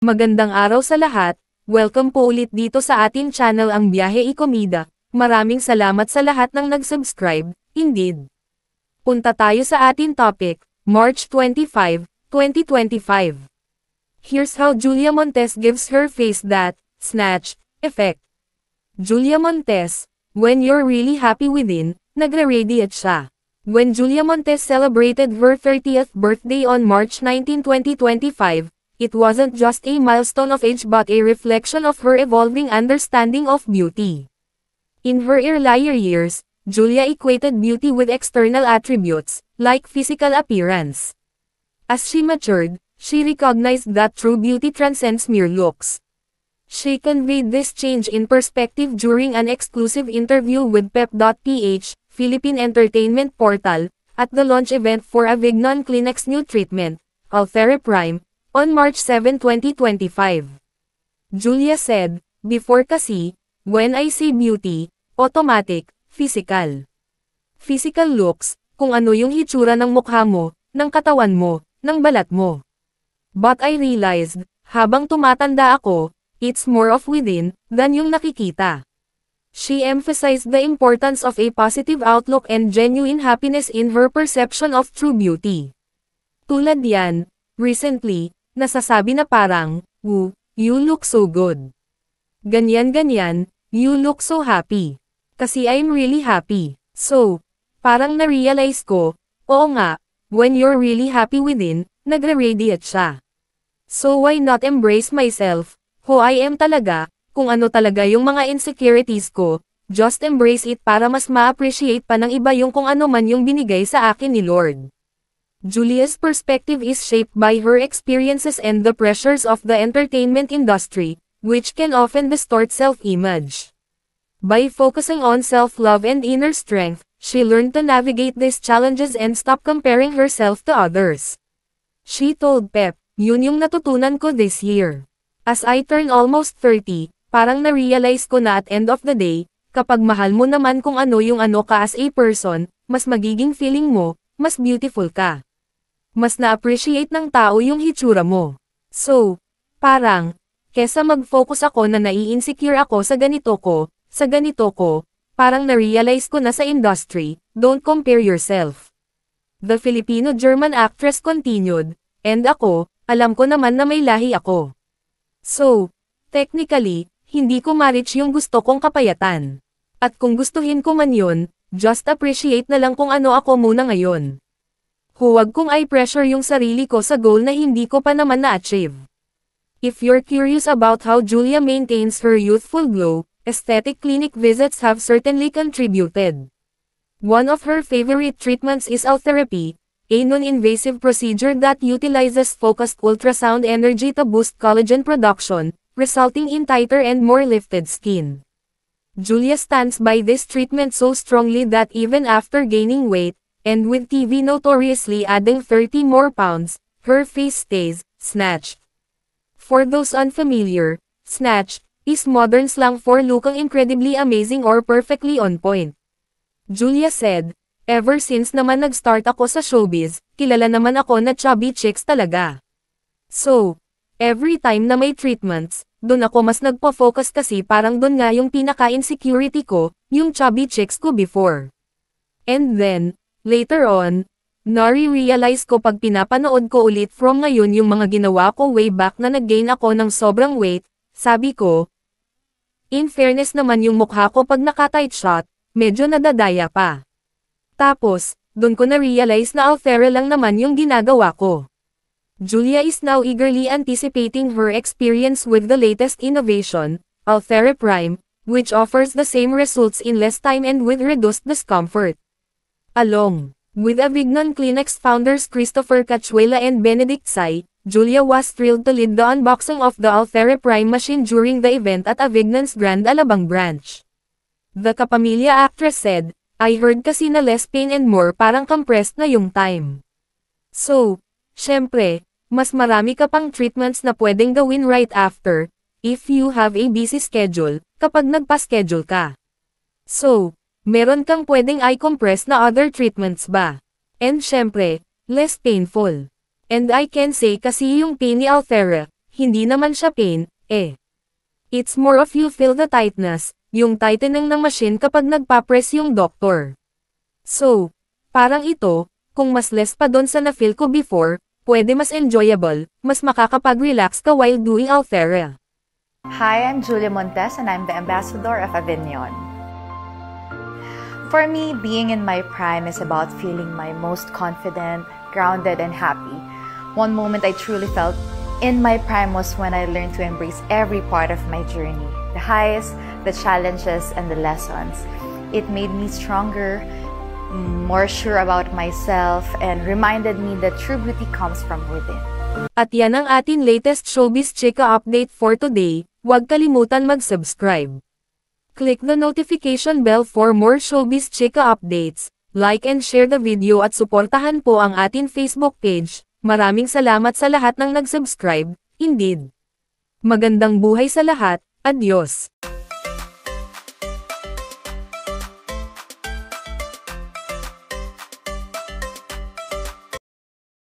Magandang araw sa lahat, welcome po ulit dito sa ating channel ang Biyahe y Komida. Maraming salamat sa lahat ng nag-subscribe, indeed. Punta tayo sa ating topic, March 25, 2025. Here's how Julia Montes gives her face that, snatched, effect. Julia Montes, when you're really happy within, nagre-radiate siya. When Julia Montes celebrated her 30th birthday on March 19, 2025, it wasn't just a milestone of age but a reflection of her evolving understanding of beauty. In her earlier years, Julia equated beauty with external attributes, like physical appearance. As she matured, she recognized that true beauty transcends mere looks. She conveyed this change in perspective during an exclusive interview with Pep.ph, Philippine entertainment portal, at the launch event for Avignon Kleenex new treatment, Ulthera Prime, on March 7, 2025. Julia said, "Before kasi, when I say beauty, automatic, physical. Physical looks, kung ano yung hitsura ng mukha mo, ng katawan mo, ng balat mo. But I realized, habang tumatanda ako, it's more of within, than yung nakikita." She emphasized the importance of a positive outlook and genuine happiness in her perception of true beauty. Tulad yan, recently, nasasabi na parang, "Woo, you look so good. Ganyan-ganyan, you look so happy. Kasi I'm really happy." So, parang na-realize ko, oo nga, when you're really happy within, nagre-radiate siya. So why not embrace myself, who I am talaga, kung ano talaga yung mga insecurities ko, just embrace it para mas ma-appreciate pa ng iba yung kung ano man yung binigay sa akin ni Lord. Julia's perspective is shaped by her experiences and the pressures of the entertainment industry, which can often distort self-image. By focusing on self-love and inner strength, she learned to navigate these challenges and stop comparing herself to others. She told Pep, "Yun yung natutunan ko this year. As I turn almost 30, parang na-realize ko na at end of the day, kapag mahal mo naman kung ano yung ano ka as a person, mas magiging feeling mo, mas beautiful ka. Mas na-appreciate ng tao yung hitsura mo. So, parang, kesa mag-focus ako na nai-insecure ako sa ganito ko, parang na-realize ko na sa industry, don't compare yourself." The Filipino-German actress continued, "And ako, alam ko naman na may lahi ako. So, technically, hindi ko ma-reach yung gusto kong kapayatan. At kung gustuhin ko man yun, just appreciate na lang kung ano ako muna ngayon. Huwag kong i-pressure yung sarili ko sa goal na hindi ko pa naman na-achieve." If you're curious about how Julia maintains her youthful glow, aesthetic clinic visits have certainly contributed. One of her favorite treatments is Ultherapy, a non-invasive procedure that utilizes focused ultrasound energy to boost collagen production, resulting in tighter and more lifted skin. Julia stands by this treatment so strongly that even after gaining weight, and with TV notoriously adding 30 more pounds, her face stays snatched. For those unfamiliar, snatched is modern slang for looking incredibly amazing or perfectly on point. Julia said, "Ever since naman nag-start ako sa showbiz, kilala naman ako na chubby chicks talaga. So, every time na may treatments, dun ako mas nagpo-focus kasi parang dun nga yung pinaka-insecurity ko, yung chubby chicks ko before. And then, later on, nare-realize ko pag pinapanood ko ulit from ngayon yung mga ginawa ko way back na nag-gain ako ng sobrang weight, sabi ko, in fairness naman yung mukha ko pag naka-tight shot, medyo nadadaya pa. Tapos, dun ko na-realize na Ulthera lang naman yung ginagawa ko." Julia is now eagerly anticipating her experience with the latest innovation, Ulthera Prime, which offers the same results in less time and with reduced discomfort. Along with Avignon Kleenex founders Christopher Cachuela and Benedict Tsai, Julia was thrilled to lead the unboxing of the Ulthera Prime machine during the event at Avignon's Grand Alabang branch. The Kapamilya actress said, "I heard kasi na less pain and more parang compressed na yung time. So, syempre, mas marami ka pang treatments na pwedeng gawin right after, if you have a busy schedule, kapag nagpa-schedule ka. So, meron kang pwedeng i-compress na other treatments ba? And syempre, less painful. And I can say kasi yung pain ni Ulthera, hindi naman siya pain, eh. It's more of you feel the tightness, yung tightening ng machine kapag nagpa-press yung doktor. So, parang ito, kung mas less pa doon sa na-feel ko before, pwede mas enjoyable, mas makakapag-relax ka while doing Althera. Hi, I'm Julia Montes and I'm the ambassador of Avignon. For me, being in my prime is about feeling my most confident, grounded, and happy. One moment I truly felt in my prime was when I learned to embrace every part of my journey. The highs, the challenges, and the lessons. It made me stronger, more sure about myself, and reminded me that true beauty comes from within. At yan ang ating latest Showbiz Chika update for today. Huwag kalimutan mag-subscribe. Click the notification bell for more Showbiz Chika updates. Like and share the video at suportahan po ang ating Facebook page. Maraming salamat sa lahat ng nag-subscribe, indeed. Magandang buhay sa lahat, adios.